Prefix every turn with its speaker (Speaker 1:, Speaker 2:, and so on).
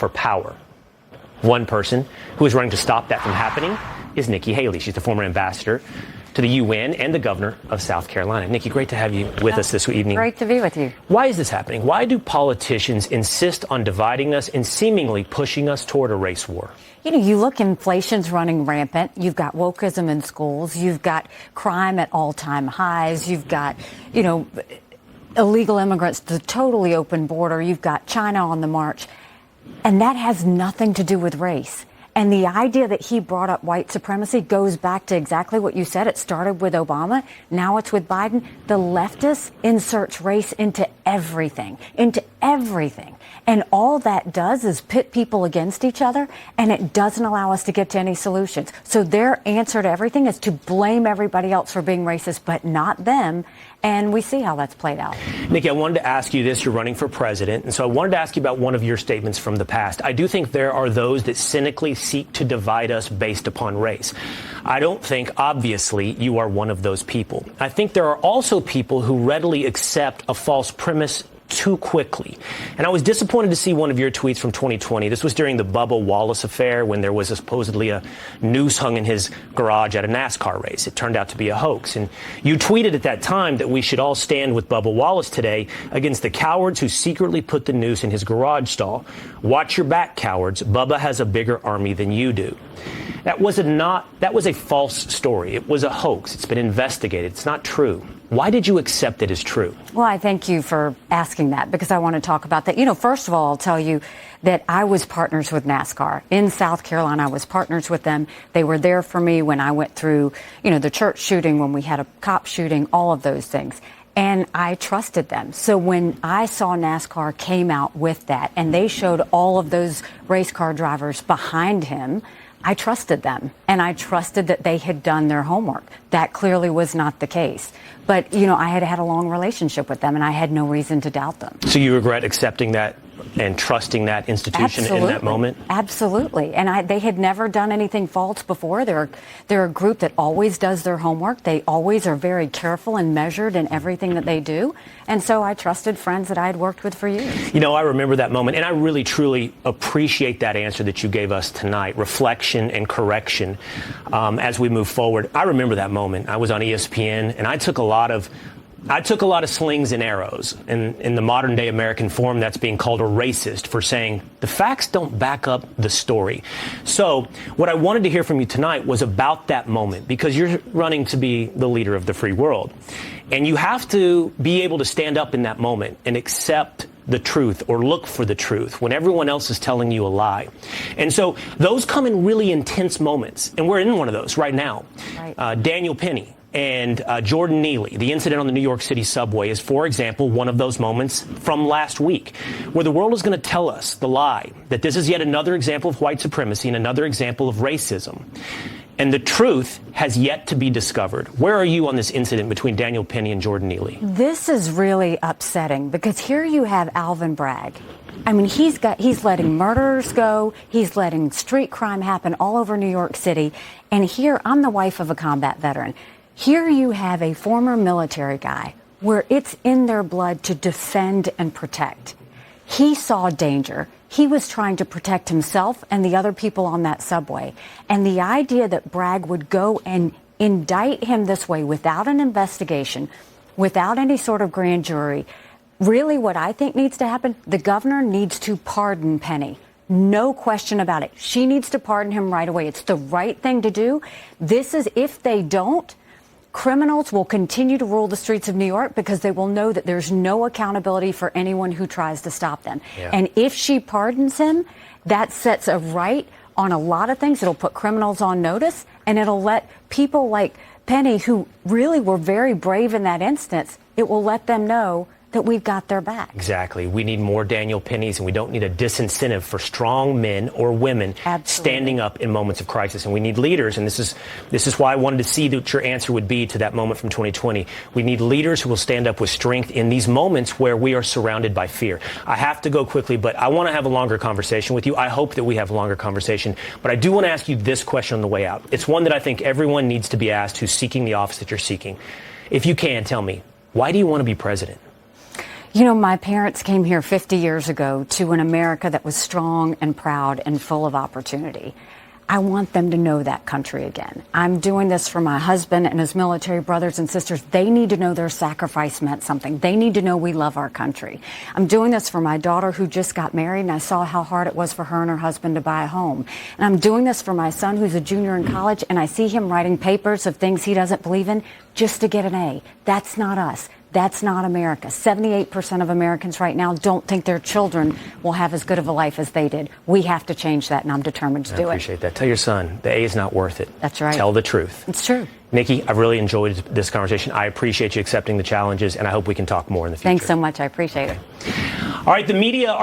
Speaker 1: for power. One person who is running to stop that from happening is Nikki Haley. She's the former ambassador to the UN and the governor of South Carolina. Nikki, great to have you with us this evening.
Speaker 2: Great to be with you.
Speaker 1: Why is this happening? Why do politicians insist on dividing us and seemingly pushing us toward a race war?
Speaker 2: You know, you look, inflation's running rampant. You've got wokeism in schools. You've got crime at all-time highs. You've got, illegal immigrants, the totally open border. You've got China on the march. And that has nothing to do with race. And the idea that he brought up white supremacy goes back to exactly what you said. It started with Obama. Now it's with Biden. The leftists inserts race into everything. And all that does is pit people against each other, and it doesn't allow us to get to any solutions. So their answer to everything is to blame everybody else for being racist, but not them. And we see how that's played out.
Speaker 1: Nikki, I wanted to ask you this. You're running for president. And so I wanted to ask you about one of your statements from the past. I do think there are those that cynically seek to divide us based upon race. I don't think, obviously, you are one of those people. I think there are also people who readily accept a false premise too quickly. And I was disappointed to see one of your tweets from 2020. This was during the Bubba Wallace affair when there was supposedly a noose hung in his garage at a NASCAR race. It turned out to be a hoax. And you tweeted at that time that we should all stand with Bubba Wallace today against the cowards who secretly put the noose in his garage stall. Watch your back, cowards. Bubba has a bigger army than you do. That was a false story. It was a hoax. It's been investigated. It's not true. Why did you accept it as true?
Speaker 2: Well, I thank you for asking that because I want to talk about that. First of all, I'll tell you that I was partners with NASCAR. In South Carolina, I was partners with them. They were there for me when I went through, the church shooting, when we had a cop shooting, all of those things. And I trusted them. So when I saw NASCAR came out with that and they showed all of those race car drivers behind him, I trusted them, and I trusted that they had done their homework. That clearly was not the case. But, I had a long relationship with them, and I had no reason to doubt them.
Speaker 1: So you regret accepting that and trusting that institution in that moment?
Speaker 2: Absolutely. And they had never done anything false before. They're a group that always does their homework. They always are very careful and measured in everything that they do. And so I trusted friends that I had worked with for years.
Speaker 1: I remember that moment, and I really, truly appreciate that answer that you gave us tonight, reflection and correction as we move forward. I remember that moment. I was on ESPN, and I took a lot of slings and arrows. In the modern day American form, that's being called a racist for saying the facts don't back up the story. So what I wanted to hear from you tonight was about that moment, because you're running to be the leader of the free world. And you have to be able to stand up in that moment and accept the truth or look for the truth when everyone else is telling you a lie. And so those come in really intense moments. And we're in one of those right now. Right. Daniel Penny and Jordan Neely, the incident on the New York City subway is, for example, one of those moments from last week where the world is going to tell us the lie that this is yet another example of white supremacy and another example of racism. And the truth has yet to be discovered. Where are you on this incident between Daniel Penny and Jordan Neely?
Speaker 2: This is really upsetting because here you have Alvin Bragg. I mean, he's letting murderers go. He's letting street crime happen all over New York City. And here, I'm the wife of a combat veteran. Here you have a former military guy where it's in their blood to defend and protect. He saw danger. He was trying to protect himself and the other people on that subway. And the idea that Bragg would go and indict him this way without an investigation, without any sort of grand jury, really what I think needs to happen, the governor needs to pardon Penny. No question about it. She needs to pardon him right away. It's the right thing to do. If they don't, criminals will continue to rule the streets of New York because they will know that there's no accountability for anyone who tries to stop them. Yeah. And if she pardons him, that sets a right on a lot of things. It'll put criminals on notice, and it'll let people like Penny, who really were very brave in that instance, it will let them know that we've got their back.
Speaker 1: Exactly. We need more Daniel Pennies, and we don't need a disincentive for strong men or women standing up in moments of crisis. And we need leaders, and this is why I wanted to see what your answer would be to that moment from 2020. We need leaders who will stand up with strength in these moments where we are surrounded by fear. I have to go quickly, but I want to have a longer conversation with you. I hope that we have a longer conversation. But I do want to ask you this question on the way out. It's one that I think everyone needs to be asked who's seeking the office that you're seeking. If you can, tell me, why do you want to be president?
Speaker 2: You know, my parents came here 50 years ago to an America that was strong and proud and full of opportunity. I want them to know that country again. I'm doing this for my husband and his military brothers and sisters. They need to know their sacrifice meant something. They need to know we love our country. I'm doing this for my daughter who just got married, and I saw how hard it was for her and her husband to buy a home. And I'm doing this for my son who's a junior in college, and I see him writing papers of things he doesn't believe in just to get an A. That's not us. That's not America. 78% of Americans right now don't think their children will have as good of a life as they did. We have to change that, and I'm determined to do it.
Speaker 1: I appreciate that. Tell your son, the A is not worth it.
Speaker 2: That's right.
Speaker 1: Tell the truth.
Speaker 2: It's true.
Speaker 1: Nikki, I've really enjoyed this conversation. I appreciate you accepting the challenges, and I hope we can talk more in the future.
Speaker 2: Thanks so much. I appreciate it.
Speaker 1: All right, the media are